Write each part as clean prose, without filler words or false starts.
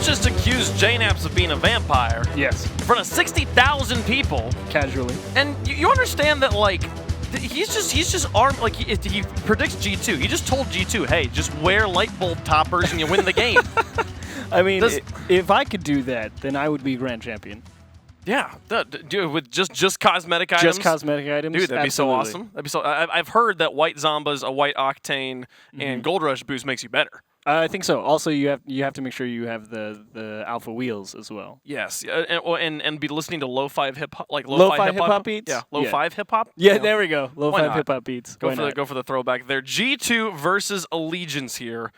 just accused JNaps of being a vampire. Yes. In front of 60,000 people. Casually. And you understand that, like, he's just armed, like, he predicts G2. He just told G2, hey, just wear light bulb toppers and you win the game. I mean, if I could do that, then I would be grand champion. Yeah, dude, with just cosmetic items. Just cosmetic items. Dude, that'd be so awesome. That'd be so. I've heard that White Zombas, a White Octane, and Gold Rush boost makes you better. I think so. Also, you have to make sure you have the alpha wheels as well. Yes, and be listening to lo-fi hip hop, like lo-fi hip hop beats. Yeah, lo-fi hip hop. Yeah, there we go. Lo-fi hip hop beats. Go for the throwback there. G2 versus Allegiance here.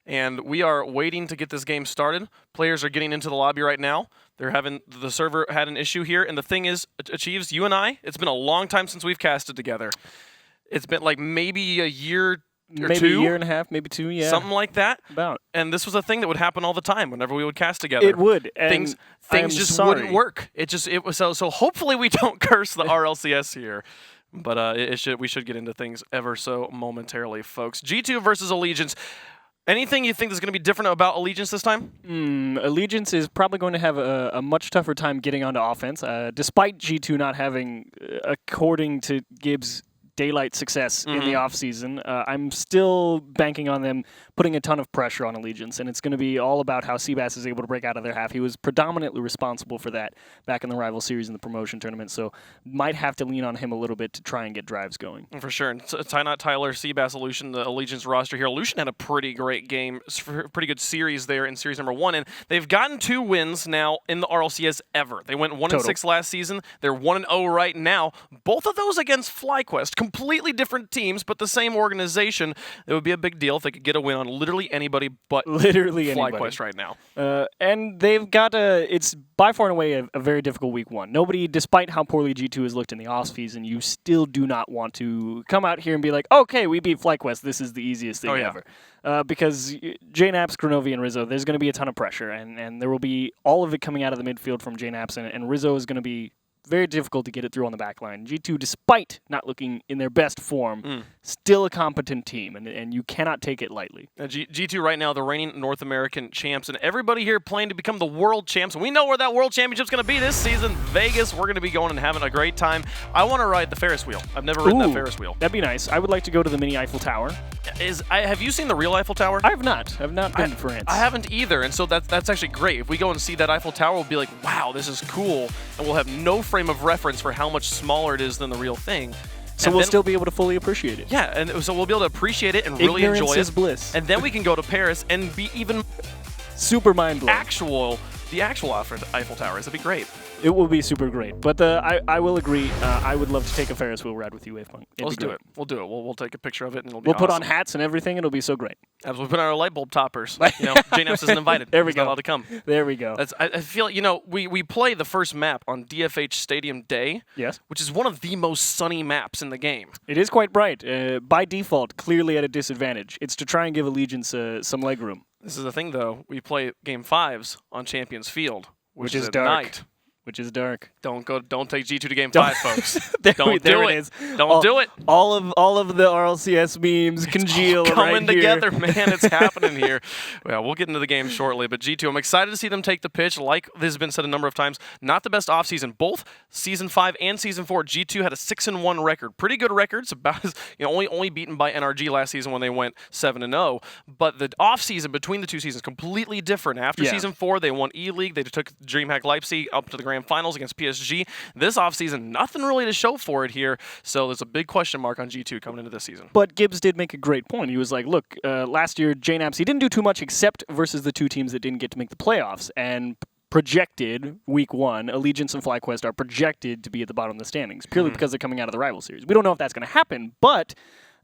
And we are waiting to get this game started. Players are getting into the lobby right now. The server had an issue here, and the thing is, Achieves, you and I, it's been a long time since we've casted together. It's been like maybe a year or maybe two. A year and a half, maybe two, yeah. Something like that. About. And this was a thing that would happen all the time whenever we would cast together. It would. Things just wouldn't work. It was so hopefully we don't curse the RLCS here. But we should get into things ever so momentarily, folks. G2 versus Allegiance. Anything you think is going to be different about Allegiance this time? Allegiance is probably going to have a much tougher time getting onto offense, despite G2 not having, according to Gibbs, daylight success in the offseason. I'm still banking on them putting a ton of pressure on Allegiance, and it's going to be all about how Seabass is able to break out of their half. He was predominantly responsible for that back in the rival series in the promotion tournament, so might have to lean on him a little bit to try and get drives going. For sure. And Ty Tyler, Seabass, Aleutian, the Allegiance roster here. Aleutian had a pretty great game, pretty good series there in series number 1, and they've gotten 2 wins now in the RLCS ever. They went 1-6 last season. They're 1-0 right now. Both of those against FlyQuest. Completely different teams, but the same organization. It would be a big deal if they could get a win on literally anybody but FlyQuest right now. And they've got it's by far and away a very difficult week 1. Nobody, despite how poorly G2 has looked in the off-season, you still do not want to come out here and be like, okay, we beat FlyQuest. This is the easiest thing ever. Because JNaps, Kronovi, and Rizzo, there's going to be a ton of pressure, and there will be all of it coming out of the midfield from JNaps, and Rizzo is going to be very difficult to get it through on the back line. G2, despite not looking in their best form, still a competent team, and you cannot take it lightly. G2 right now, the reigning North American champs, and everybody here playing to become the world champs. And we know where that world championship's going to be this season. Vegas, we're going to be going and having a great time. I want to ride the Ferris wheel. I've never ridden that Ferris wheel. That'd be nice. I would like to go to the mini Eiffel Tower. Have you seen the real Eiffel Tower? I have not. I've not been to France. I haven't either, and so that's actually great. If we go and see that Eiffel Tower, we'll be like, wow, this is cool, and we'll have no frame of reference for how much smaller it is than the real thing. So we'll still be able to fully appreciate it. Yeah, and so we'll be able to appreciate it and really enjoy it. Ignorance is bliss. And then we can go to Paris and be even super mind-blowing. The actual Eiffel Tower. That'd be great. It will be super great. But I will agree. I would love to take a Ferris wheel ride with you, Wavepunk. Let's do it. We'll do it. We'll take a picture of it, and it'll be We'll put on hats and everything. It'll be so great. Absolutely. Put on our light bulb toppers. JNaps isn't invited. There we He's go. not allowed to come. There we go. I feel like, we play the first map on DFH Stadium Day. Yes. Which is one of the most sunny maps in the game. It is quite bright. By default, clearly at a disadvantage. It's to try and give Allegiance some leg room. This is the thing, though. We play Game 5s on Champions Field, which is at dark. night. Which is dark. Don't take G2 to Game 5, folks. Don't do it. Don't do it. All of the RLCS memes congeal coming right together, here. man. It's happening here. Well, we'll get into the game shortly, but G2, I'm excited to see them take the pitch. Like this has been said a number of times, not the best offseason. Both Season 5 and Season 4, G2 had a 6-1 record. Pretty good records, about as, only beaten by NRG last season when they went 7-0. But the offseason between the two seasons, completely different. After Season 4, they won E-League. They took DreamHack Leipzig up to the Grand Finals against PSG. This offseason, nothing really to show for it here, so there's a big question mark on G2 coming into this season. But Gibbs did make a great point. He was like, look, last year, JNaps, he didn't do too much except versus the two teams that didn't get to make the playoffs, and projected week 1, Allegiance and FlyQuest are projected to be at the bottom of the standings, purely because they're coming out of the rival series. We don't know if that's going to happen, but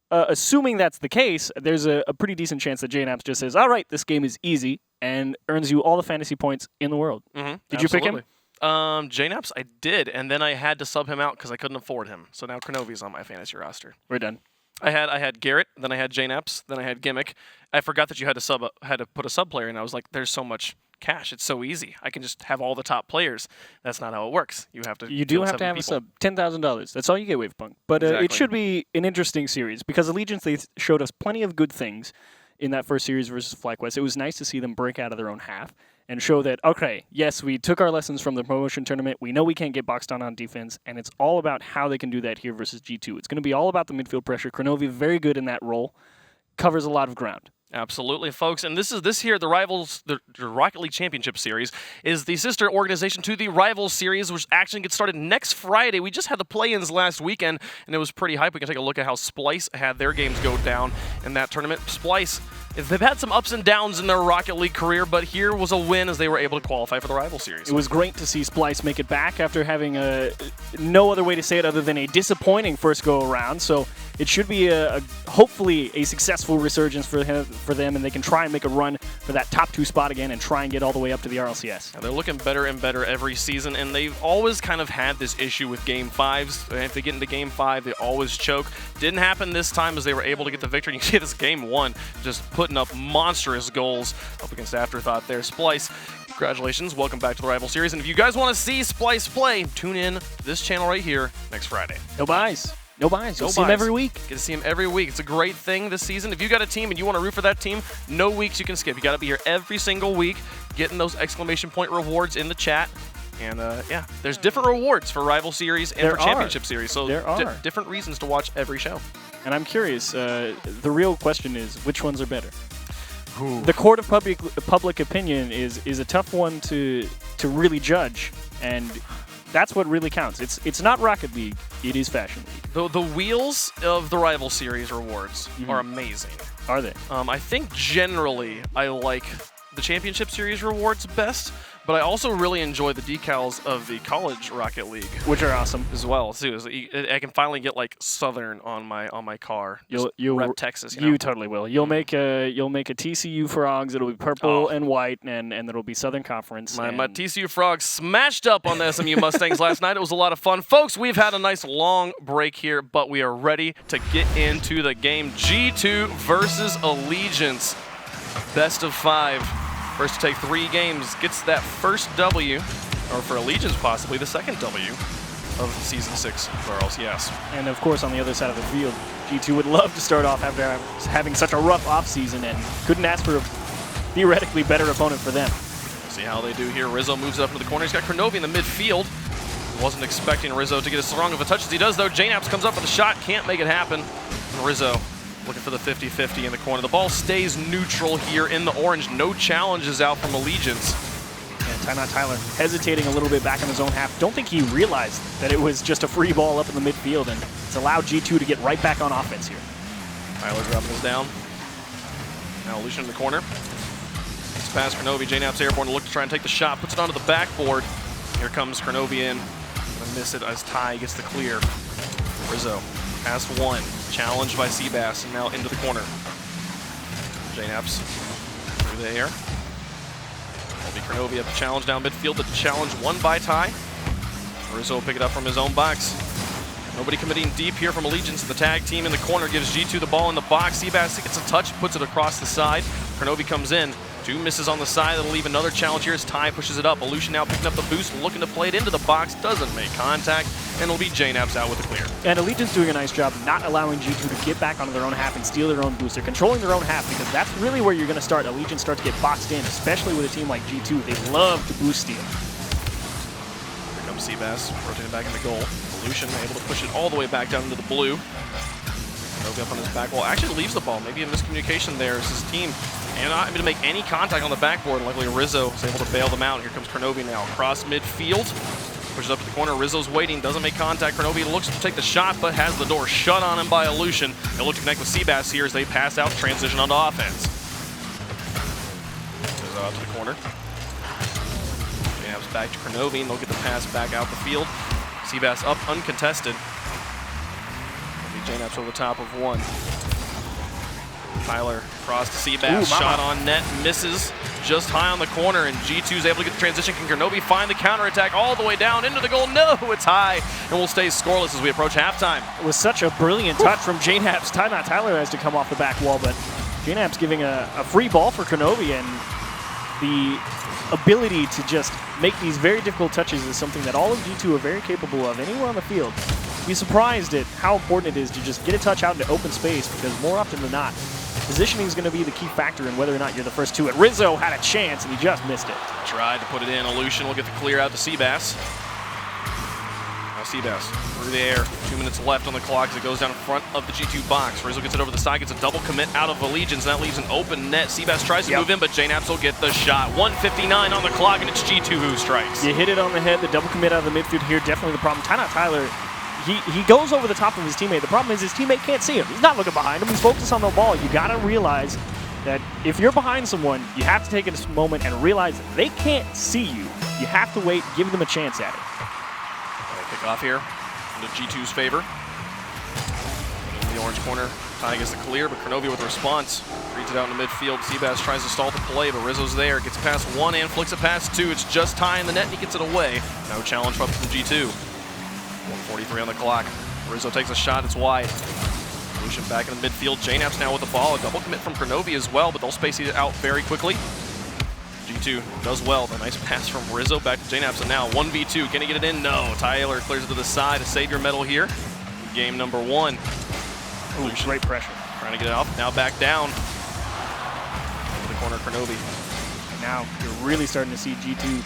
assuming that's the case, there's a pretty decent chance that JNaps just says, all right, this game is easy, and earns you all the fantasy points in the world. Did you pick him? JNaps, I did, and then I had to sub him out because I couldn't afford him. So now Kronovi's on my fantasy roster. We're done. I had Garrett, then I had JNaps, then I had Gimmick. I forgot that you had to put a sub player in. I was like, there's so much cash. It's so easy. I can just have all the top players. That's not how it works. You have to. You do have to have a sub. $10,000. That's all you get, Wavepunk. But it should be an interesting series because Allegiance, they showed us plenty of good things in that first series versus FlyQuest. It was nice to see them break out of their own half. and show that, okay, yes, we took our lessons from the promotion tournament. We know we can't get boxed on defense, and it's all about how they can do that here versus G2. It's going to be all about the midfield pressure. Kronovi, very good in that role, covers a lot of ground. Absolutely, folks. And this here, the Rivals, the Rocket League Championship Series, is the sister organization to the Rivals Series, which actually gets started next Friday. We just had the play-ins last weekend, and it was pretty hype. We can take a look at how Splice had their games go down in that tournament. Splice, they've had some ups and downs in their Rocket League career, but here was a win as they were able to qualify for the Rivals Series. It was great to see Splice make it back after having no other way to say it other than a disappointing first go-around. So it should be hopefully a successful resurgence for them, and they can try and make a run for that top 2 spot again and try and get all the way up to the RLCS. They're looking better and better every season, and they've always kind of had this issue with Game 5s. If they get into Game 5, they always choke. Didn't happen this time as they were able to get the victory. You can see this Game 1 just putting up monstrous goals up against Afterthought there. Splice, congratulations. Welcome back to the Rival Series. And if you guys want to see Splice play, tune in to this channel right here next Friday. No buys. No buys. You'll see him every week. Get to see him every week. It's a great thing this season. If you got a team and you want to root for that team, no weeks you can skip. You got to be here every single week, getting those exclamation point rewards in the chat. And yeah, there's different rewards for Rival Series and for Championship Series. So there are different reasons to watch every show. And I'm curious, the real question is, which ones are better? Ooh. The court of public opinion is a tough one to really judge, and that's what really counts. It's not Rocket League, it is Fashion League. The wheels of the Rival Series rewards are amazing. Are they? I think generally I like the Championship Series rewards best, but I also really enjoy the decals of the College Rocket League, which are awesome as well. Too, I can finally get like Southern on my car. You'll rep Texas. You totally will. You'll make a TCU Frogs. It'll be purple and white, and it'll be Southern Conference. My TCU Frogs smashed up on the SMU Mustangs last night. It was a lot of fun, folks. We've had a nice long break here, but we are ready to get into the game. G2 versus Allegiance, best of 5. First to take 3 games gets that first W, or for Allegiance possibly the second W of Season 6 for RLCS. And of course on the other side of the field, G2 would love to start off after having such a rough offseason and couldn't ask for a theoretically better opponent for them. We'll see how they do here. Rizzo moves up into the corner. He's got Kronovi in the midfield. Wasn't expecting Rizzo to get as strong of a touch as he does though. JNaps comes up with a shot, can't make it happen. And Rizzo looking for the 50-50 in the corner. The ball stays neutral here in the orange. No challenges out from Allegiance. And Tyler hesitating a little bit back in his own half. Don't think he realized that it was just a free ball up in the midfield, and it's allowed G2 to get right back on offense here. Tyler dropping this down. Now Lucian in the corner. It's past Kronovi. JNaps airborne to look to try and take the shot. Puts it onto the backboard. Here comes Kronovi in. Gonna miss it as Ty gets the clear. Rizzo past 1. Challenged by Seabass, and now into the corner. JNaps through the air. Will be Kronovi up to challenge down midfield. The challenge won by Ty. Rizzo will pick it up from his own box. Nobody committing deep here from Allegiance. The tag team in the corner gives G2 the ball in the box. Seabass gets a touch, puts it across the side. Kronovi comes in. 2 misses on the side. That'll leave another challenge here as Ty pushes it up. Aleutian now picking up the boost, looking to play it into the box. Doesn't make contact, and it'll be JNaps out with the clear. And Allegiance doing a nice job not allowing G2 to get back onto their own half and steal their own boost. They're controlling their own half because that's really where you're going to start. Allegiance start to get boxed in, especially with a team like G2. They love to boost steal. Here comes Seabass, rotating back into goal. Aleutian able to push it all the way back down into the blue. Kronovi up on his back wall. Actually leaves the ball. Maybe a miscommunication there as his team and not able to make any contact on the backboard. Luckily, Rizzo is able to bail them out. Here comes Kronovi now across midfield. Pushes up to the corner. Rizzo's waiting. Doesn't make contact. Kronovi looks to take the shot, but has the door shut on him by Aleutian. They'll look to connect with Seabass here as they pass out, transition onto offense. Goes out to the corner. JNaps back to Kronovi, and they'll get the pass back out the field. Seabass up uncontested. JNaps over the top of 1. Tyler cross to Seabass, shot on net, misses just high on the corner, and G2's able to get the transition. Can Kronovi find the counterattack all the way down into the goal? No, it's high, and we'll stay scoreless as we approach halftime. It was such a brilliant touch from JNaps. Tyler has to come off the back wall, but JNaps giving a free ball for Kronovi, and the ability to just make these very difficult touches is something that all of G2 are very capable of anywhere on the field. Be surprised at how important it is to just get a touch out into open space, because more often than not, positioning is going to be the key factor in whether or not you're the first two. And Rizzo had a chance, and he just missed it. Tried to put it in. Aleutian will get the clear out to Seabass. Now Seabass through the air. 2 minutes left on the clock as it goes down in front of the G2 box. Rizzo gets it over the side, gets a double commit out of Allegiance. That leaves an open net. Seabass tries to move in, but JNaps will get the shot. 1:59 on the clock, and it's G2 who strikes. You hit it on the head. The double commit out of the midfield here, definitely the problem. Timeout Tyler, he goes over the top of his teammate. The problem is his teammate can't see him. He's not looking behind him. He's focused on the ball. You got to realize that if you're behind someone, you have to take a moment and realize that they can't see you. You have to wait, give them a chance at it. Kick off here into G2's favor. In the orange corner, Ty gets the clear, but Kronovi with a response. Reads it out in the midfield. Seabass tries to stall the play, but Rizzo's there. Gets past one and flicks it past two. It's just Ty in the net, and he gets it away. No challenge from G2. 1:43 on the clock. Rizzo takes a shot. It's wide. Lucian back in the midfield. JNaps now with the ball. A double commit from Kronovi as well, but they'll space it out very quickly. G2 does well. The nice pass from Rizzo back to JNaps, and now 1v2. Can he get it in? No. Tyler clears it to the side to save your medal here. Game number one. Ooh, great pressure. Trying to get it off. Now back down. Into the corner, Kronovi. And now you're really starting to see G2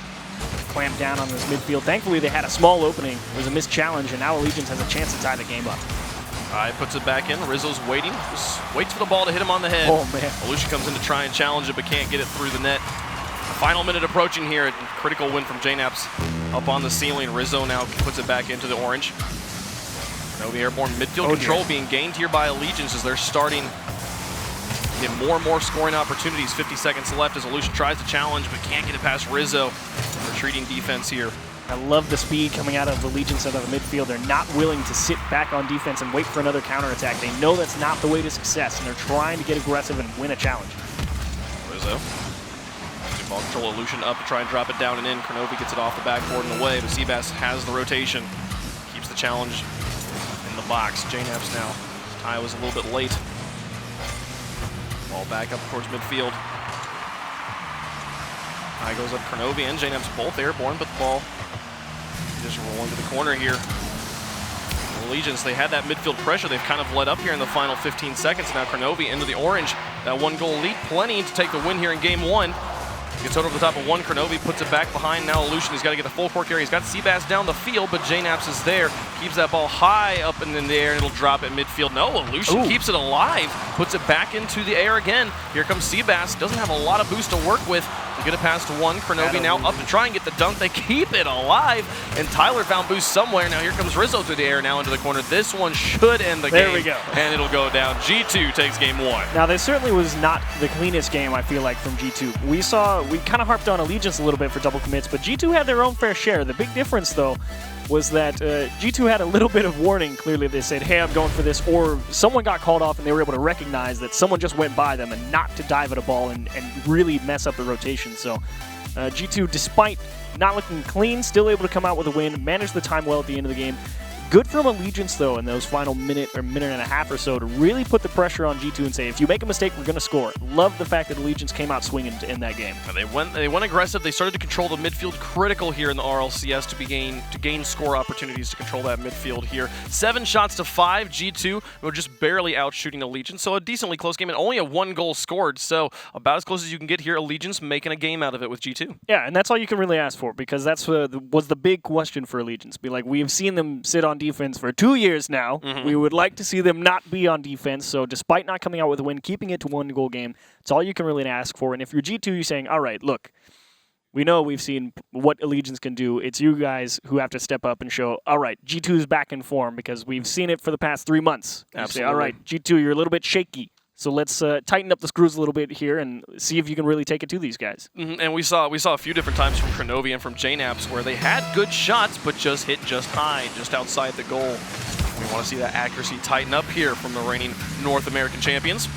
clamp down on this midfield. Thankfully, they had a small opening. It was a missed challenge, and now Allegiance has a chance to tie the game up. Puts it back in. Rizzo's waiting. Just waits for the ball to hit him on the head. Oh, man. Aleutian comes in to try and challenge it, but can't get it through the net. The final minute approaching here. A critical win from JNaps up on the ceiling. Rizzo now puts it back into the orange. Kronovi airborne midfield control being gained here by Allegiance as they're starting to get more and more scoring opportunities. 50 seconds left as Aleutian tries to challenge, but can't get it past Rizzo. Retreating defense here. I love the speed coming out of Allegiance out of the midfield. They're not willing to sit back on defense and wait for another counterattack. They know that's not the way to success, and they're trying to get aggressive and win a challenge. Rizzo. Ball control. Aleutian up to try and drop it down and in. Kronovi gets it off the backboard and away, but Seabass has the rotation. Keeps the challenge in the box. JNaps now. Ty was a little bit late. Ball back up towards midfield. Ty goes up. Kronovi and JNaps both airborne, but the ball just rolling to the corner here. Allegiance, they had that midfield pressure. They've kind of let up here in the final 15 seconds. Now Kronovi into the orange. That 1-goal lead, plenty to take the win here in game one. Gets over the top of one. Kronovi puts it back behind. Now Aleutian, he's got to get a full court carry. He's got Seabass down the field, but JNaps is there. Keeps that ball high up and in the air, and it'll drop at midfield. No, Aleutian keeps it alive. Puts it back into the air again. Here comes Seabass. Doesn't have a lot of boost to work with. To get it past one. Kronovi now up to try and get the dunk. They keep it alive, and Tyler found boost somewhere. Now here comes Rizzo through the air now into the corner. This one should end the game. There we go. And it'll go down. G2 takes game one. Now, this certainly was not the cleanest game, I feel like, from G2. We kind of harped on Allegiance a little bit for double commits, but G2 had their own fair share. The big difference, though, was that G2 had a little bit of warning. Clearly, they said, hey, I'm going for this, or someone got called off and they were able to recognize that someone just went by them and not to dive at a ball and really mess up the rotation. So G2, despite not looking clean, still able to come out with a win, managed the time well at the end of the game. Good from Allegiance, though, in those final minute and a half or so to really put the pressure on G2 and say, if you make a mistake, we're going to score. Love the fact that Allegiance came out swinging in that game. And they went aggressive. They started to control the midfield, critical here in the RLCS to gain score opportunities to control that midfield here. 7 shots to 5. G2 were just barely out shooting Allegiance, so a decently close game and only a 1 goal scored. So about as close as you can get here. Allegiance making a game out of it with G2. Yeah, and that's all you can really ask for, because that's was the big question for Allegiance. Be like, we have seen them sit on defense for 2 years now. We would like to see them not be on defense. So despite not coming out with a win, keeping it to 1-goal game, it's all you can really ask for. And if you're G2, you're saying, all right, look, we know we've seen what Allegiance can do. It's you guys who have to step up and show, all right, G2 is back in form, because we've seen it for the past 3 months. Absolutely. Say, all right, G2, you're a little bit shaky. So let's tighten up the screws a little bit here and see if you can really take it to these guys. And we saw a few different times from Kronovi and from JNaps where they had good shots, but just hit just high, just outside the goal. We want to see that accuracy tighten up here from the reigning North American champions.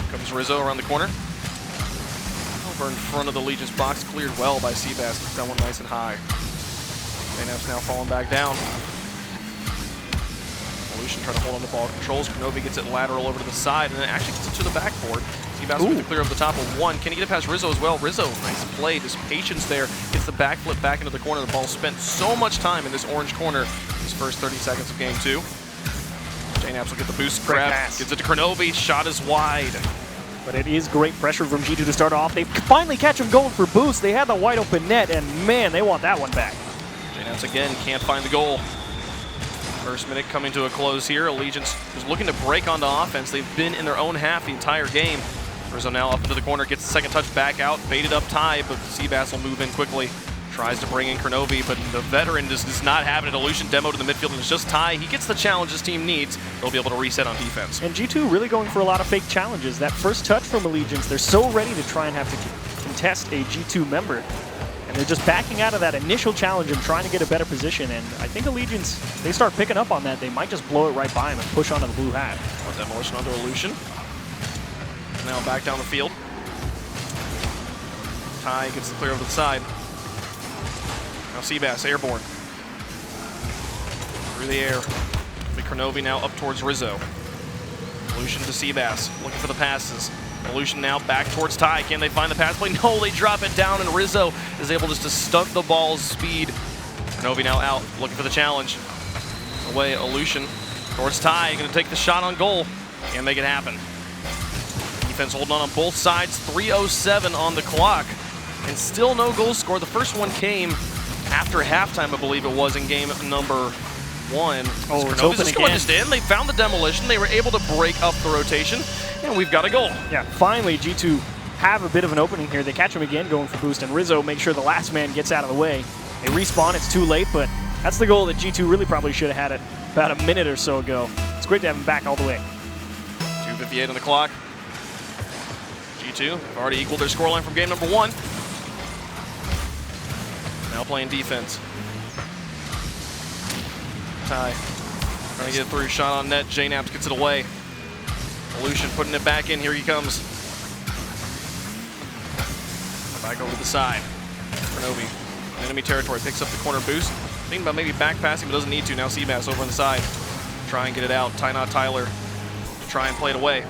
Comes Rizzo around the corner. Over in front of the Legion's box, cleared well by Seabass. Keeps that one nice and high. JNaps now falling back down. Aleutian trying to hold on the ball, controls. Kronovi gets it lateral over to the side, and then actually gets it to the backboard. Seabass with the clear over the top of one. Can he get it past Rizzo as well? Rizzo, nice play, just patience there. Gets the backflip back into the corner. The ball spent so much time in this orange corner his first 30 seconds of game two. JNaps will get the boost Great grab, pass. gets it to Kronovi, shot is wide. But it is great pressure from G2 to start off. They finally catch him going for boost. They had the wide open net, and man, they want that one back. JNaps again can't find the goal. First minute coming to a close here. Allegiance is looking to break onto offense. They've been in their own half the entire game. Rizzo now up into the corner, gets the second touch back out, baited up Ty, but Seabass will move in quickly. Tries to bring in Kronovi, but the veteran just does not have it. Illusion demo to the midfield, and it's just Ty. He gets the challenge his team needs. They'll be able to reset on defense. And G2 really going for a lot of fake challenges. That first touch from Allegiance, they're so ready to try and have to contest a G2 member. And they're just backing out of that initial challenge and trying to get a better position. And I think Allegiance, they start picking up on that. They might just blow it right by him and push onto the blue hat. Demolition onto Illusion. Now back down the field. Ty gets the clear over to the side. Now Seabass, airborne. Through the air. Kronovi now up towards Rizzo. Illusion to Seabass, looking for the passes. Illusion now back towards Ty. Can they find the pass play? No, they drop it down, and Rizzo is able just to stunt the ball's speed. Kronovi now out, looking for the challenge. Away, Illusion towards Ty, going to take the shot on goal. Can't make it happen. Defense holding on both sides, 3:07 on the clock, and still no goals scored. The first one came after halftime, I believe it was, in game number 1. Oh, it's open just again. Just in. They found the demolition. They were able to break up the rotation, and we've got a goal. Yeah, finally G2 have a bit of an opening here. They catch him again going for boost, and Rizzo makes sure the last man gets out of the way. They respawn. It's too late, but that's the goal that G2 really probably should have had it about a minute or so ago. It's great to have him back all the way. 2:58 on the clock. G2 have already equaled their scoreline from game number 1. Now playing defense. Ty trying to get it through, shot on net. JNaps gets it away. Illusion putting it back in. Here he comes. Back over to the side. Kronovi, enemy territory, picks up the corner boost. Thinking about maybe back passing, but doesn't need to. Now Seabass over on the side. Try and get it out. Ty Tyler to try and play it away.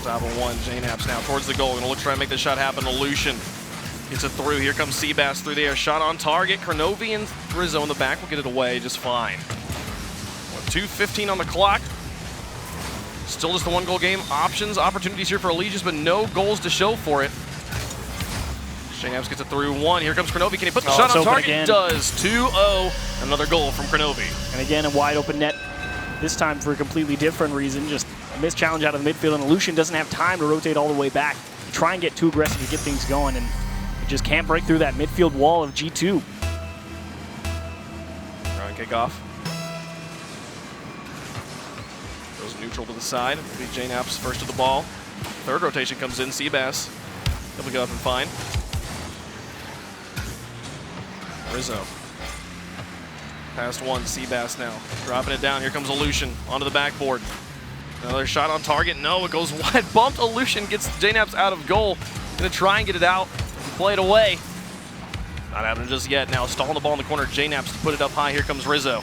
Top of 1, JNaps now towards the goal. Gonna look to try and make the shot happen. Illusion gets it through. Here comes Seabass through the air. Shot on target. Kronovi and Rizzo in the back will get it away just fine. 2:15 on the clock. Still just the 1-goal game. Opportunities here for Allegiance, but no goals to show for it. JNaps gets it through 1. Here comes Kronovi. Can he put the shot on target? Again. Does. 2-0. Another goal from Kronovi. And again, a wide open net. This time for a completely different reason. Just a missed challenge out of the midfield, and Illusion doesn't have time to rotate all the way back. Try and get too aggressive to get things going, and he just can't break through that midfield wall of G2. Try and kick off. Goes neutral to the side. It'll be JNaps first to the ball. Third rotation comes in. Seabass able to go up and find. Rizzo. Past 1, Seabass now. Dropping it down. Here comes Illusion onto the backboard. Another shot on target. No, it goes wide. Bumped. Illusion gets JNaps out of goal. Gonna try and get it out. Play it away. Not happening just yet. Now stalling the ball in the corner. JNaps to put it up high. Here comes Rizzo.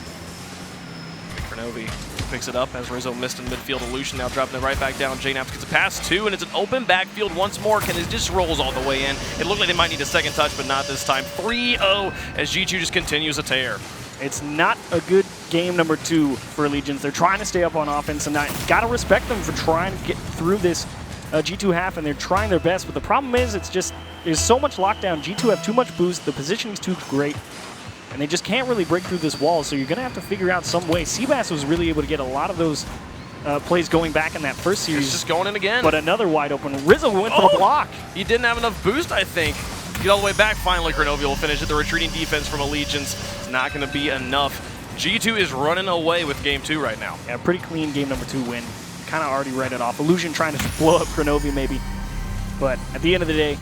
Kronovi picks it up as Rizzo missed in midfield. Illusion now dropping it right back down. JNaps gets a pass 2, and it's an open backfield once more. Can it just rolls all the way in? It looked like they might need a second touch, but not this time. 3-0 as G2 just continues a tear. It's not a good game number 2 for Allegiance. They're trying to stay up on offense, and I gotta respect them for trying to get through this G2 half, and they're trying their best. But the problem is, it's just there's so much lockdown. G2 have too much boost. The positioning's too great, and they just can't really break through this wall. So you're gonna have to figure out some way. Seabass was really able to get a lot of those plays going back in that first series. It's just going in again. But another wide open. Rizzo went for the block. He didn't have enough boost, I think. Get all the way back. Finally, Kronovi will finish it. The retreating defense from Allegiance is not going to be enough. G2 is running away with game 2 right now. Yeah, pretty clean game number 2 win. Kind of already read it off. Illusion trying to blow up Kronovi maybe. But at the end of the day,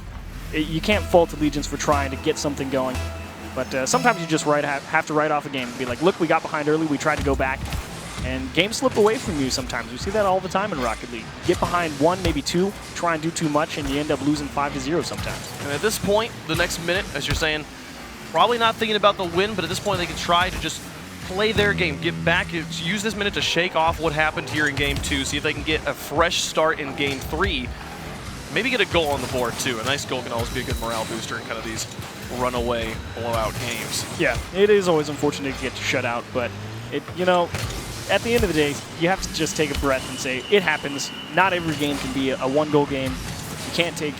you can't fault Allegiance for trying to get something going. But sometimes you just have to write off a game and be like, look, we got behind early. We tried to go back. And games slip away from you sometimes. We see that all the time in Rocket League. Get behind 1, maybe 2, try and do too much, and you end up losing 5-0 sometimes. And at this point, the next minute, as you're saying, probably not thinking about the win, but at this point they can try to just play their game, get back, use this minute to shake off what happened here in game 2, see if they can get a fresh start in game 3. Maybe get a goal on the board too. A nice goal can always be a good morale booster in kind of these runaway blowout games. Yeah, it is always unfortunate to get shut out, but At the end of the day, you have to just take a breath and say, it happens. Not every game can be a one-goal game. You can't take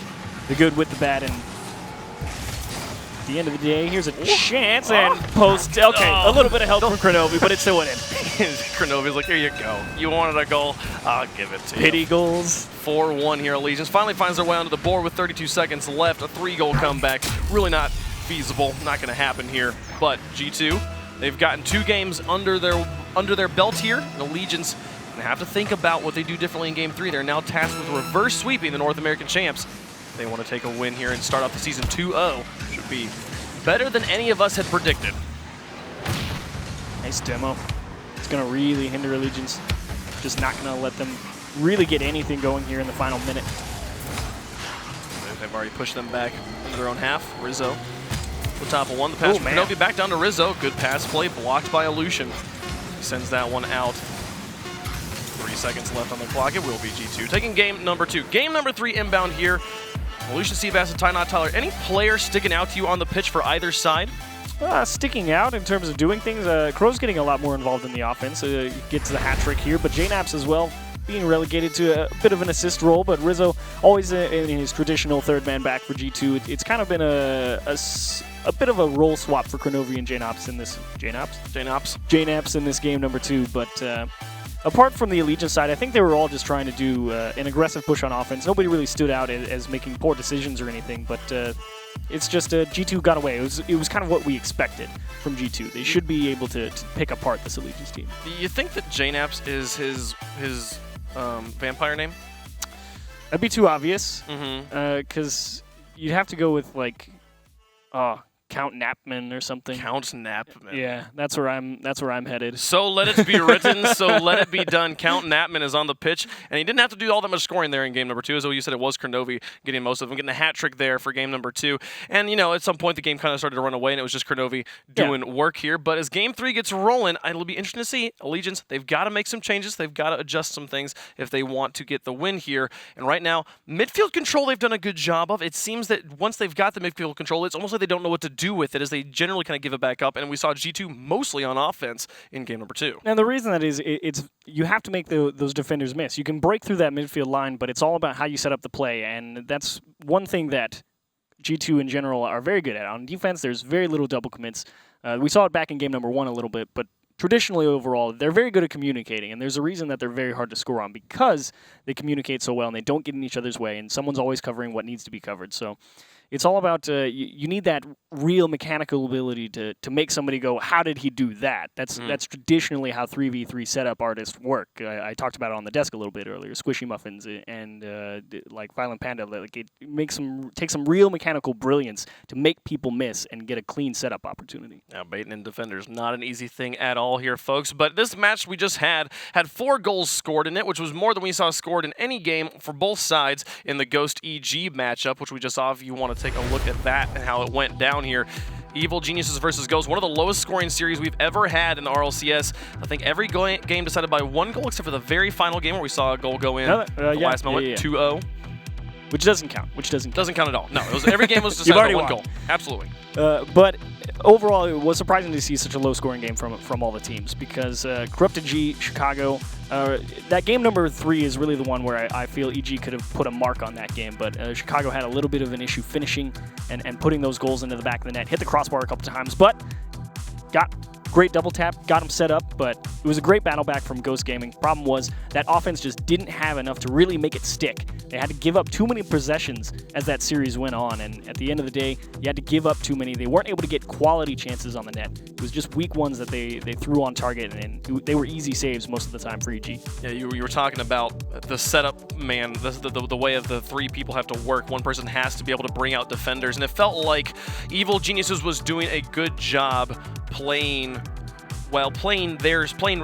the good with the bad. And at the end of the day, here's a chance and post. Okay, a little bit of help from Kronovi, but it still went in. Kronovi's like, here you go. You wanted a goal? I'll give it to you. Pity goals. 4-1 here. Allegiance finally finds their way onto the board with 32 seconds left. A 3-goal comeback. Really not feasible. Not going to happen here. But G2, they've gotten 2 games under their belt here. And Allegiance going to have to think about what they do differently in Game 3. They're now tasked with reverse sweeping the North American champs. They want to take a win here and start off the season 2-0. Should be better than any of us had predicted. Nice demo. It's going to really hinder Allegiance. Just not going to let them really get anything going here in the final minute. They've already pushed them back into their own half. Rizzo, the top of one. The pass from Kronovi back down to Rizzo. Good pass play, blocked by Aleutian. He sends that one out. 3 seconds left on the clock. It will be G2 taking game number 2. Game number 3 inbound here. Aleutian, Seabass, and Ty Not Tyler. Any player sticking out to you on the pitch for either side? Sticking out in terms of doing things. Crow's getting a lot more involved in the offense. Gets the hat trick here, but JNaps as well being relegated to a bit of an assist role, but Rizzo always in his traditional third man back for G2. It's kind of been a bit of a role swap for Kronovi and JNaps in this JNaps in this game number 2, but apart from the Allegiance side, I think they were all just trying to do an aggressive push on offense. Nobody really stood out as making poor decisions or anything, but it's just G2 got away. It was kind of what we expected from G2. They should be able to pick apart this Allegiance team. Do you think that JNaps is his vampire name? That'd be too obvious, because you'd have to go with like Count Napman or something. Count Napman. Yeah, that's where I'm headed. So let it be written, so let it be done. Count Napman is on the pitch, and he didn't have to do all that much scoring there in game number 2. As you said, it was Kronovi getting most of them, getting a hat trick there for game number 2. And, at some point the game kind of started to run away, and it was just Kronovi doing work here. But as game 3 gets rolling, it'll be interesting to see. Allegiance, they've got to make some changes. They've got to adjust some things if they want to get the win here. And right now, midfield control they've done a good job of. It seems that once they've got the midfield control, it's almost like they don't know what to do with it, as they generally kind of give it back up, and we saw G2 mostly on offense in game number 2. And the reason that is, it's you have to make those defenders miss. You can break through that midfield line, but it's all about how you set up the play, and that's one thing that G2 in general are very good at. On defense, there's very little double commits. We saw it back in game number 1 a little bit, but traditionally overall, they're very good at communicating, and there's a reason that they're very hard to score on, because they communicate so well and they don't get in each other's way, and someone's always covering what needs to be covered. So it's all about you need that real mechanical ability to make somebody go, how did he do that? That's traditionally how 3v3 setup artists work. I talked about it on the desk a little bit earlier. Squishy Muffins and like Violent Panda, like it takes some real mechanical brilliance to make people miss and get a clean setup opportunity. Now, baiting in defenders, not an easy thing at all here, folks. But this match we just had 4 goals scored in it, which was more than we saw scored in any game for both sides in the Ghost EG matchup, which we just saw. If you want to take a look at that and how it went down here. Evil Geniuses versus Ghosts, one of the lowest scoring series we've ever had in the RLCS. I think every game decided by 1 goal, except for the very final game where we saw a goal go in the last moment, 2-0. Which doesn't count. Doesn't count at all. No, every game was decided by 1 goal. Absolutely. But overall, it was surprising to see such a low-scoring game from all the teams, because Corrupted G, Chicago, that game number 3 is really the one where I feel EG could have put a mark on that game, but Chicago had a little bit of an issue finishing and putting those goals into the back of the net. Hit the crossbar a couple times, but got great double tap, got him set up, but it was a great battle back from Ghost Gaming. Problem was that offense just didn't have enough to really make it stick. They had to give up too many possessions as that series went on, and at the end of the day, you had to give up too many. They weren't able to get quality chances on the net. It was just weak ones that they threw on target, and they were easy saves most of the time for EG. Yeah, you were talking about the setup, man, the way of the 3 people have to work. One person has to be able to bring out defenders, and it felt like Evil Geniuses was doing a good job playing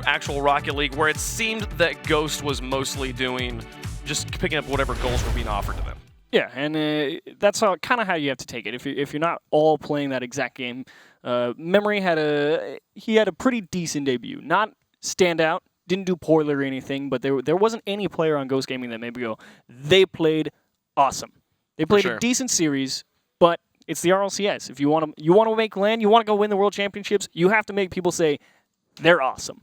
actual Rocket League, where it seemed that Ghost was mostly doing just picking up whatever goals were being offered to them. Yeah, and that's kind of how you have to take it. If you're not all playing that exact game, Memory had a pretty decent debut. Not standout, didn't do poorly or anything, but there wasn't any player on Ghost Gaming that made me go, they played awesome. They played a decent series, but it's the RLCS. If you want to make land, you want to go win the World Championships, you have to make people say, they're awesome.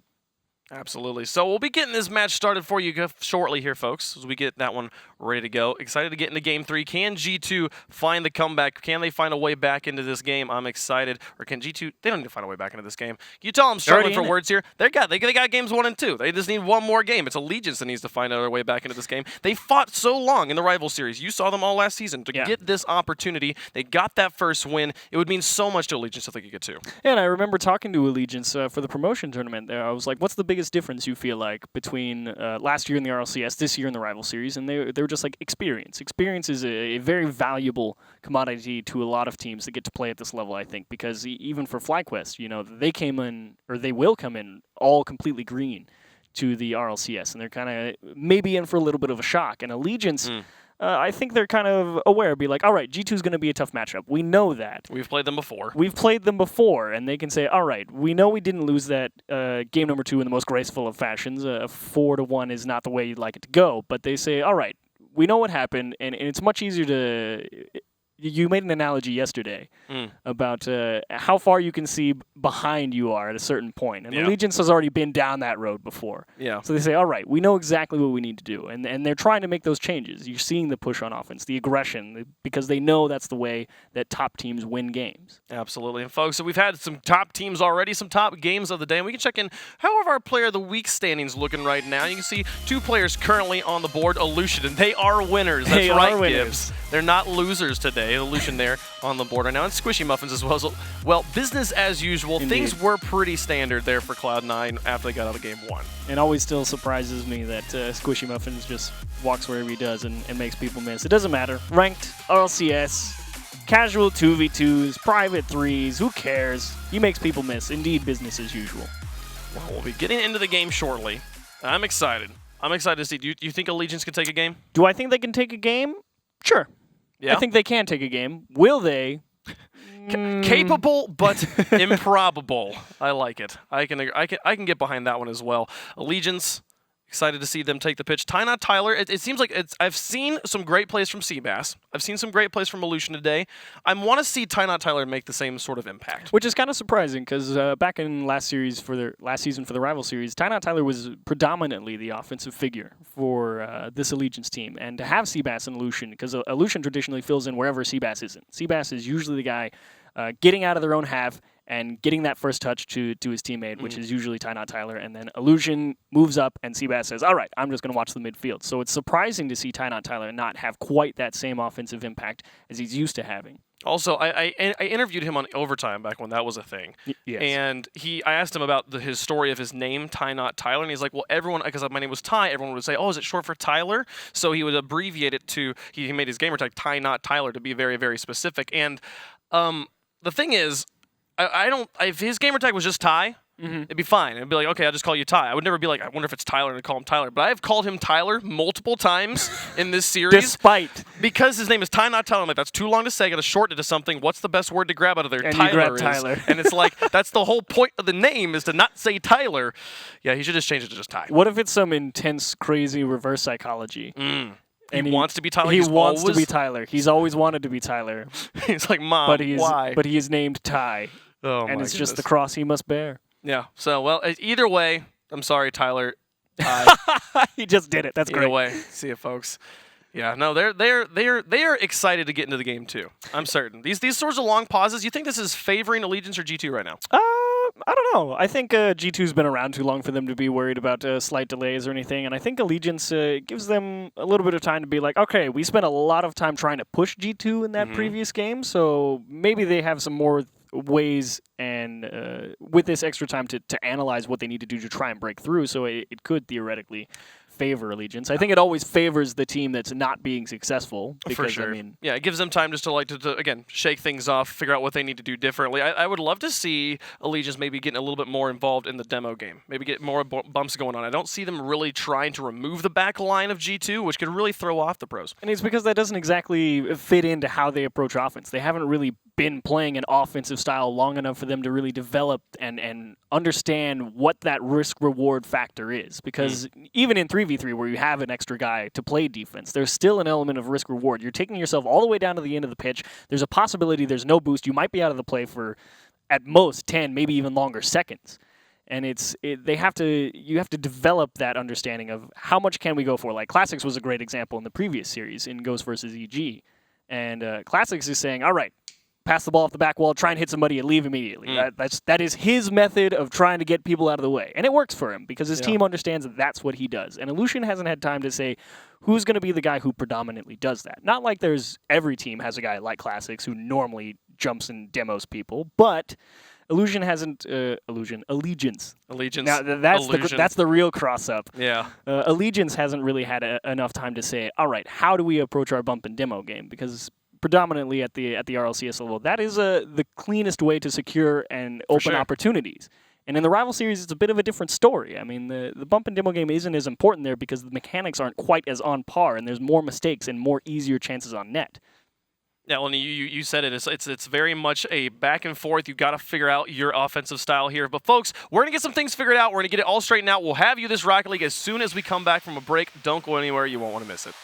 Absolutely. So we'll be getting this match started for you shortly here, folks, as we get that one ready to go. Excited to get into Game 3. Can G2 find the comeback? Can they find a way back into this game? I'm excited. Or can G2... They don't need to find a way back into this game. Can you tell I'm struggling for words here? They got games 1 and 2. They just need one more game. It's Allegiance that needs to find their way back into this game. They fought so long in the rival series. You saw them all last season. To get this opportunity, they got that first win. It would mean so much to Allegiance if they could get 2. Yeah, and I remember talking to Allegiance for the promotion tournament there. I was like, what's the biggest difference you feel like between last year in the RLCS, this year in the rival series? And they were just like, experience. Experience is a very valuable commodity to a lot of teams that get to play at this level, I think, because even for FlyQuest, they came in, or they will come in, all completely green to the RLCS, and they're kind of maybe in for a little bit of a shock. And Allegiance... I think they're kind of aware, be like, all right, G2 is going to be a tough matchup. We know that. We've played them before. And they can say, all right, we know we didn't lose that game number 2 in the most graceful of fashions. 4-1 is not the way you'd like it to go. But they say, all right, we know what happened, and it's much easier to... You made an analogy yesterday about how far you can see behind you are at a certain point. And Allegiance has already been down that road before. Yeah. So they say, all right, we know exactly what we need to do. And they're trying to make those changes. You're seeing the push on offense, the aggression, because they know that's the way that top teams win games. Absolutely. And folks, so we've had some top teams already, some top games of the day. And we can check in how are our Player of the Week standings looking right now. You can see 2 players currently on the board, Illusion, and they are winners. That's right, Gibbs. They're not losers today. Illusion there on the board right now, and Squishy Muffins as well. So, well, business as usual. Indeed. Things were pretty standard there for Cloud9 after they got out of game 1. It always still surprises me that Squishy Muffins just walks wherever he does and makes people miss. It doesn't matter. Ranked, RLCS, casual 2v2s, private 3s, who cares? He makes people miss. Indeed, business as usual. Well, we'll be getting into the game shortly. I'm excited. I'm excited to see. Do you think Allegiance can take a game? Do I think they can take a game? Sure. Yeah? I think they can take a game. Will they? Capable but improbable. I like it. I can get behind that one as well. Allegiance, excited to see them take the pitch. Ty Tyler, it seems like I've seen some great plays from Seabass. I've seen some great plays from Illusion today. I want to see Ty Tyler make the same sort of impact. Which is kind of surprising because back in last season for the rival series, Ty Tyler was predominantly the offensive figure for this Allegiance team. And to have Seabass and Illusion, because Illusion traditionally fills in wherever Seabass isn't. Seabass is usually the guy getting out of their own half and getting that first touch to his teammate, which is usually Ty Tyler, and then Illusion moves up, and Seabass says, all right, I'm just going to watch the midfield. So it's surprising to see Ty Tyler not have quite that same offensive impact as he's used to having. Also, I interviewed him on Overtime back when that was a thing. Yes. And I asked him about his story of his name, Ty Not Tyler, and he's like, well, everyone, because my name was Ty, everyone would say, oh, is it short for Tyler? So he would abbreviate it to, he made his gamer tag Ty Not Tyler to be very, very specific. And the thing is, if his gamer tag was just Ty, it'd be fine. It'd be like, okay, I'll just call you Ty. I would never be like, I wonder if it's Tyler, and I'd call him Tyler. But I've called him Tyler multiple times in this series. Because his name is Ty Not Tyler. I'm like, that's too long to say. I got to shorten it to something. What's the best word to grab out of there? And Tyler you grab is. Tyler. And it's like, that's the whole point of the name, is to not say Tyler. Yeah, he should just change it to just Ty. What if it's some intense, crazy reverse psychology? And he wants to be Tyler. He wants to be Tyler. He's always wanted to be Tyler. He's like, Mom, why? But he is named Ty. Oh, and it's just the cross he must bear. Yeah. So, well, either way, I'm sorry, Tyler. He just did it. That's great. Either way, see you, folks. Yeah. No, they're excited to get into the game too. I'm certain. These sorts of long pauses. You think this is favoring Allegiance or G2 right now? I don't know. I think G2's been around too long for them to be worried about slight delays or anything, and I think Allegiance gives them a little bit of time to be like, okay, we spent a lot of time trying to push G2 in that previous game, so maybe they have some more ways and with this extra time to analyze what they need to do to try and break through, so it could theoretically favor Allegiance. I think it always favors the team that's not being successful. Because, for sure. I mean, yeah, it gives them time just to again, shake things off, figure out what they need to do differently. I would love to see Allegiance maybe getting a little bit more involved in the demo game. Maybe get more bumps going on. I don't see them really trying to remove the back line of G2, which could really throw off the pros. And it's because that doesn't exactly fit into how they approach offense. They haven't really been playing an offensive style long enough for them to really develop and understand what that risk-reward factor is. Because even in 3v3, where you have an extra guy to play defense, there's still an element of risk-reward. You're taking yourself all the way down to the end of the pitch. There's a possibility there's no boost. You might be out of the play for, at most, 10, maybe even longer seconds. And you have to develop that understanding of how much can we go for. Like Classics was a great example in the previous series in Ghost versus EG, and Classics is saying, all right, pass the ball off the back wall, try and hit somebody and leave immediately. That is his method of trying to get people out of the way, and it works for him because his team understands that that's what he does. And Illusion hasn't had time to say who's going to be the guy who predominantly does that. Not like every team has a guy like Classics who normally jumps and demos people, but Illusion hasn't Allegiance. Now that's the real cross up. Yeah. Allegiance hasn't really had enough time to say, all right, how do we approach our bump and demo game? Because predominantly at the RLCS level, that is the cleanest way to secure and open opportunities. And in the rival series, it's a bit of a different story. I mean, the bump and demo game isn't as important there because the mechanics aren't quite as on par, and there's more mistakes and more easier chances on net. Yeah, well, you said it. It's very much a back and forth. You've got to figure out your offensive style here. But, folks, we're going to get some things figured out. We're going to get it all straightened out. We'll have you this Rocket League as soon as we come back from a break. Don't go anywhere. You won't want to miss it.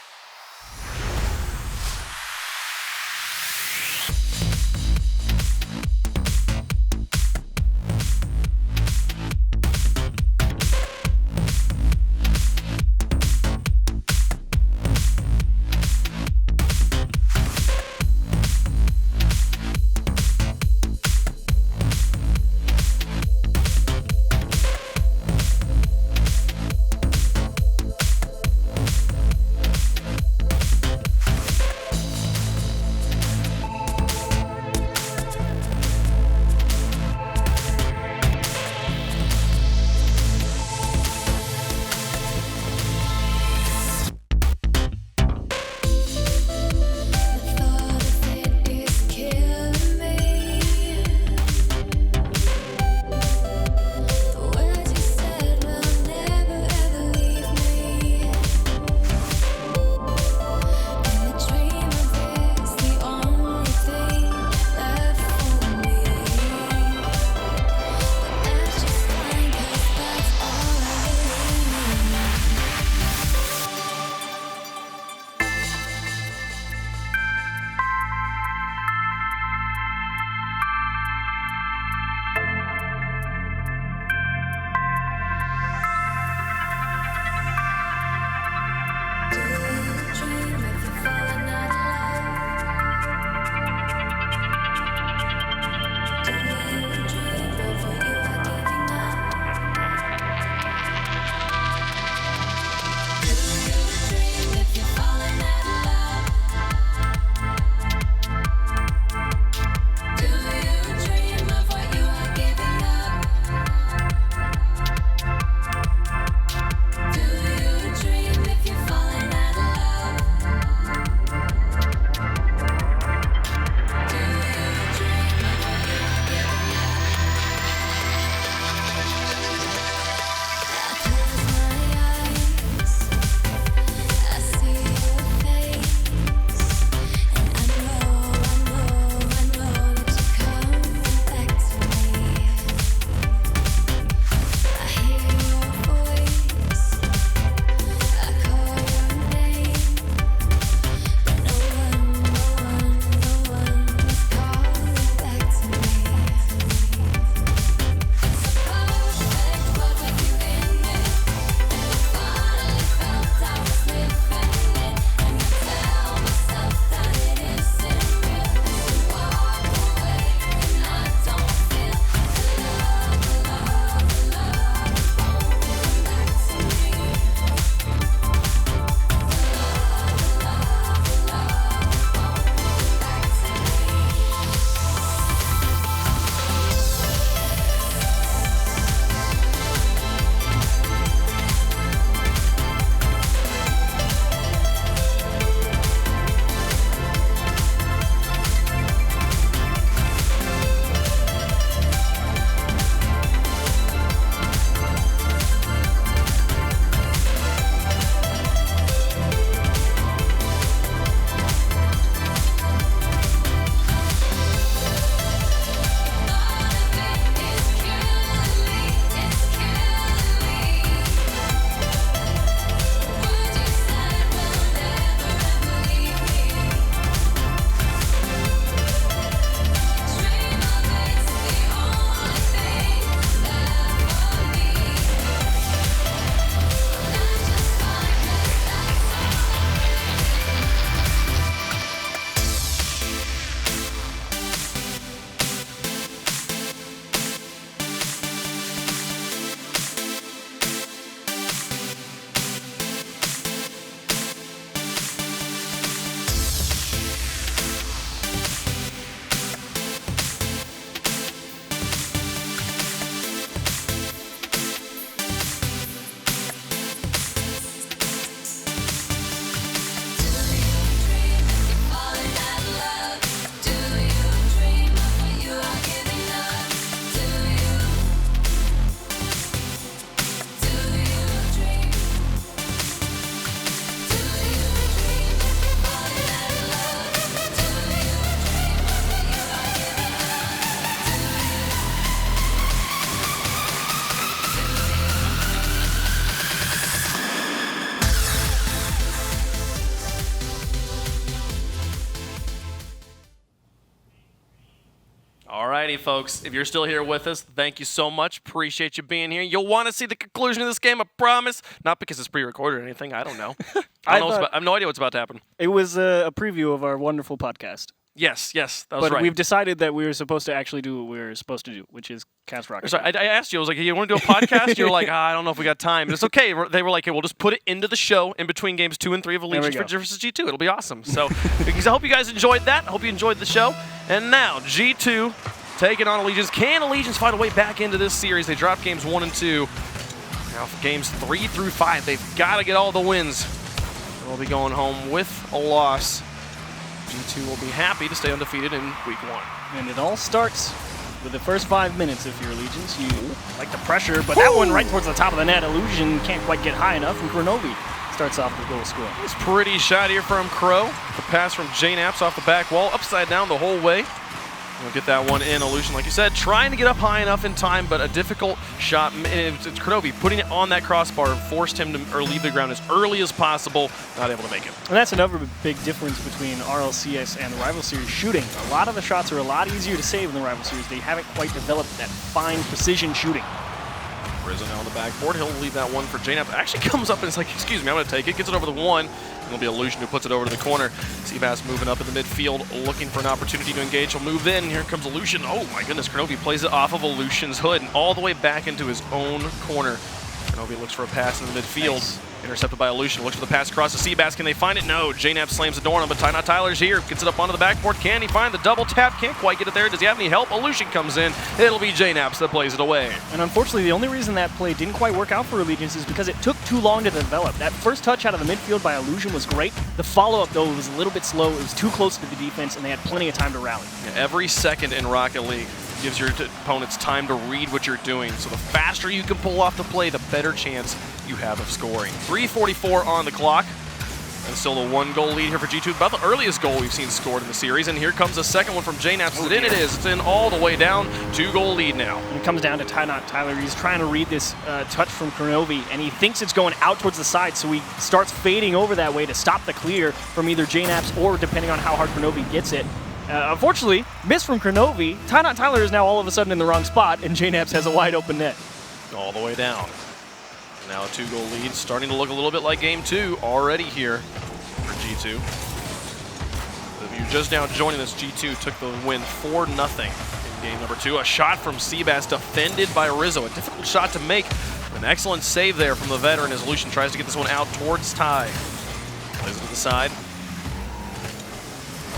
Alrighty, folks. If you're still here with us, thank you so much. Appreciate you being here. You'll want to see the conclusion of this game, I promise. Not because it's pre-recorded or anything. I don't know. I have no idea what's about to happen. It was a preview of our wonderful podcast. Yes, that was right. But we've decided that we were supposed to actually do what we were supposed to do, which is cast Rocket. Sorry, I asked you. I was like, hey, you want to do a podcast? You're like, I don't know if we got time. And it's okay. They were like, hey, we'll just put it into the show in between games 2 and 3 of Allegiance versus G2. It'll be awesome. So I hope you guys enjoyed that. I hope you enjoyed the show. And now, G2 taking on Allegiance. Can Allegiance find a way back into this series? They dropped games 1 and 2. Now for games 3 through 5, they've got to get all the wins. They'll be going home with a loss. G2 will be happy to stay undefeated in week 1. And it all starts with the first 5 minutes if you're Allegiance. You like the pressure, but that one right towards the top of the net. Illusion can't quite get high enough, and Kronovi starts off the goal score. It's pretty shot here from Crow. The pass from JNaps off the back wall, upside down the whole way. We'll get that one in. Illusion, like you said, trying to get up high enough in time, but a difficult shot. It's Kronovi putting it on that crossbar, forced him to leave the ground as early as possible, not able to make it. And that's another big difference between RLCS and the Rival Series shooting. A lot of the shots are a lot easier to save in the Rival Series. They haven't quite developed that fine precision shooting. Rizzo now on the backboard. He'll leave that one for JNaps. Actually comes up and is like, excuse me, I'm going to take it. Gets it over the one. It'll be Illusion who puts it over to the corner. Seabass moving up in the midfield, looking for an opportunity to engage. He'll move in. Here comes Illusion. Oh my goodness, Kronovi plays it off of Illusion's hood and all the way back into his own corner. Kronovi looks for a pass in the midfield. Nice. Intercepted by Illusion. Looks for the pass across to Seabass. Can they find it? No. JNaps slams the door on him, but Tyler's here. Gets it up onto the backboard. Can he find the double tap? Can't quite get it there. Does he have any help? Illusion comes in. It'll be JNaps that plays it away. And unfortunately, the only reason that play didn't quite work out for Allegiance is because it took too long to develop. That first touch out of the midfield by Illusion was great. The follow-up, though, was a little bit slow. It was too close to the defense, and they had plenty of time to rally. Yeah, every second in Rocket League gives your opponents time to read what you're doing. So the faster you can pull off the play, the better chance you have of scoring. 3:44 on the clock. And still the 1-goal lead here for G2. About the earliest goal we've seen scored in the series. And here comes the second one from JNaps. Oh, it is. It's in all the way down. 2-goal lead now. And it comes down to Tyler. He's trying to read this touch from Kronovi, and he thinks it's going out towards the side, so he starts fading over that way to stop the clear from either JNaps or, depending on how hard Kronovi gets it. Unfortunately, miss from Kronovi. Tyler is now all of a sudden in the wrong spot, and JNaps has a wide open net. All the way down. Now a 2-goal lead, starting to look a little bit like game 2 already here for G2. If you're just now joining us, G2 took the win 4-0 in game number 2. A shot from Seabass defended by Rizzo. A difficult shot to make. An excellent save there from the veteran as Lucian tries to get this one out towards Ty. Plays it to the side.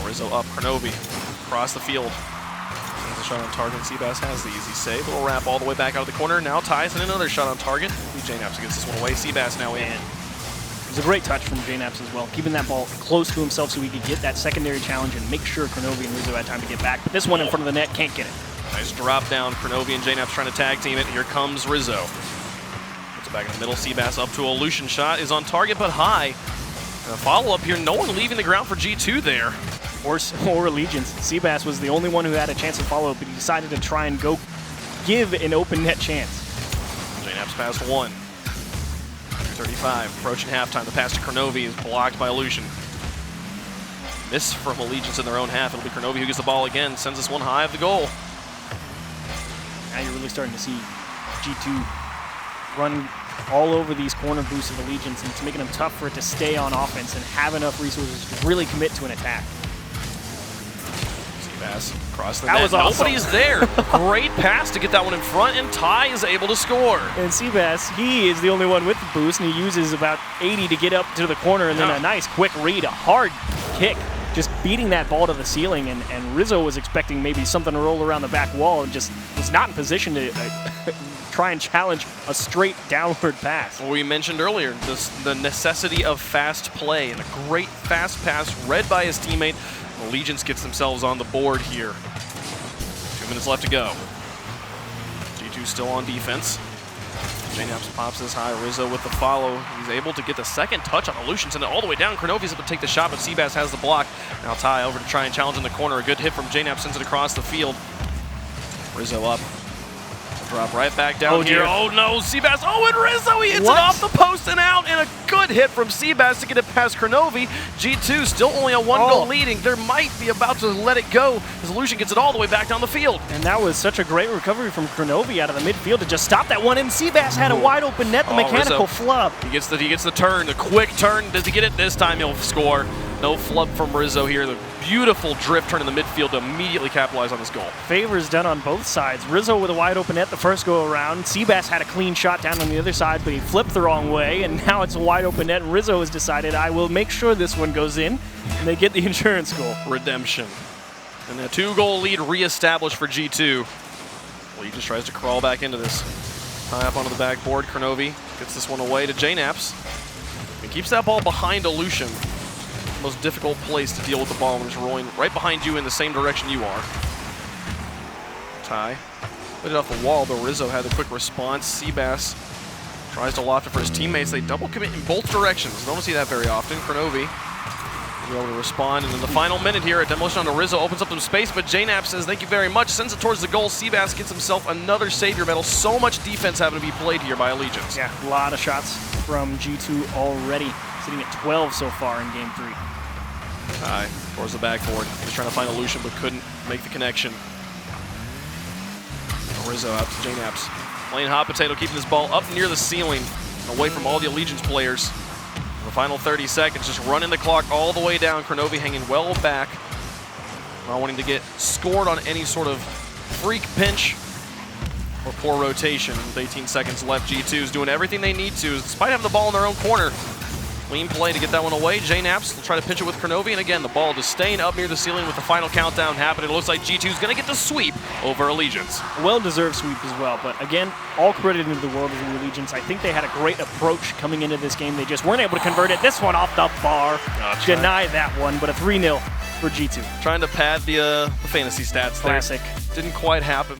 Rizzo up, Kronovi across the field. There's a shot on target. Seabass has the easy save. Little wrap all the way back out of the corner. Now Ty's in another shot on target. JNaps gets this one away. Seabass now in. It was a great touch from JNaps as well, keeping that ball close to himself so he could get that secondary challenge and make sure Kronovi and Rizzo had time to get back. But this one in front of the net can't get it. Nice drop down. Kronovi and JNaps trying to tag team it. Here comes Rizzo. Puts it back in the middle. Seabass up to a Lucian shot. Is on target but high. And a follow-up here. No one leaving the ground for G2 there. Or Allegiance. Seabass was the only one who had a chance to follow, but he decided to try and go give an open net chance. JNaps passed 1. 35, approaching halftime. The pass to Kronovi is blocked by Illusion. Miss from Allegiance in their own half. It'll be Kronovi who gets the ball again, sends this one high of the goal. Now you're really starting to see G2 run all over these corner boosts of Allegiance, and it's making them tough for it to stay on offense and have enough resources to really commit to an attack. Pass across the net. That was awesome. Nobody's there. Great pass to get that one in front, and Ty is able to score. And Seabass, he is the only one with the boost, and he uses about 80 to get up to the corner, and then a nice quick read, a hard kick, just beating that ball to the ceiling, and Rizzo was expecting maybe something to roll around the back wall and just was not in position to try and challenge a straight downward pass. Well, we mentioned earlier the necessity of fast play, and a great fast pass read by his teammate. Allegiance gets themselves on the board here. 2 minutes left to go. G2 still on defense. JNaps pops this high. Rizzo with the follow. He's able to get the second touch on Illusion, send it all the way down. Kronovi's able to take the shot, but Seabass has the block. Now Ty over to try and challenge in the corner. A good hit from JNaps, sends it across the field. Rizzo up. Drop right back down Oh, here. dear. Oh no, Seabass. Oh, and Rizzo, he hits What? it off the post and out, and a good hit from Seabass to get it past Kronovi. G2 still only a 1-goal leading. There might be about to let it go as Lucian gets it all the way back down the field. And that was such a great recovery from Kronovi out of the midfield to just stop that one. And Seabass had a wide open net, the mechanical Rizzo. flub. He gets the turn, the quick turn. Does he get it? This time he'll score. No flub from Rizzo here. The beautiful drift turn in the midfield to immediately capitalize on this goal. Favors done on both sides. Rizzo with a wide open net the first go around. Seabass had a clean shot down on the other side, but he flipped the wrong way, and now it's a wide open net. And Rizzo has decided, I will make sure this one goes in, and they get the insurance goal. Redemption. And a 2-goal lead reestablished for G2. Lee just tries to crawl back into this. High up onto the backboard. Kronovi gets this one away to JNaps. And keeps that ball behind Lucian. Most difficult place to deal with the ball when it's rolling right behind you in the same direction you are. Ty put it off the wall, but Rizzo had a quick response. Seabass tries to loft it for his teammates. They double commit in both directions. Don't see that very often. Kronovi will be able to respond. And in the final minute here, a demolition onto Rizzo opens up some space, but JNaps says thank you very much. Sends it towards the goal. Seabass gets himself another savior medal. So much defense having to be played here by Allegiance. Yeah, a lot of shots from G2 already, sitting at 12 so far in Game 3. Ty towards the backboard. He's trying to find a Lucian, but couldn't make the connection. Rizzo out to JNaps. Playing hot potato, keeping this ball up near the ceiling, away from all the Allegiance players. In the final 30 seconds, just running the clock all the way down. Kronovi hanging well back, not wanting to get scored on any sort of freak pinch or poor rotation. With 18 seconds left, G2 is doing everything they need to, despite having the ball in their own corner. Clean play to get that one away. JNaps will try to pinch it with Kronovi, and again, the ball just staying up near the ceiling with the final countdown happening. It looks like G2 is going to get the sweep over Allegiance. Well-deserved sweep as well, but again, all credit into the world of the Allegiance. I think they had a great approach coming into this game. They just weren't able to convert it. This one off the bar. Deny that one, but a 3-0 for G2. Trying to pad the fantasy stats there. Classic. Didn't quite happen.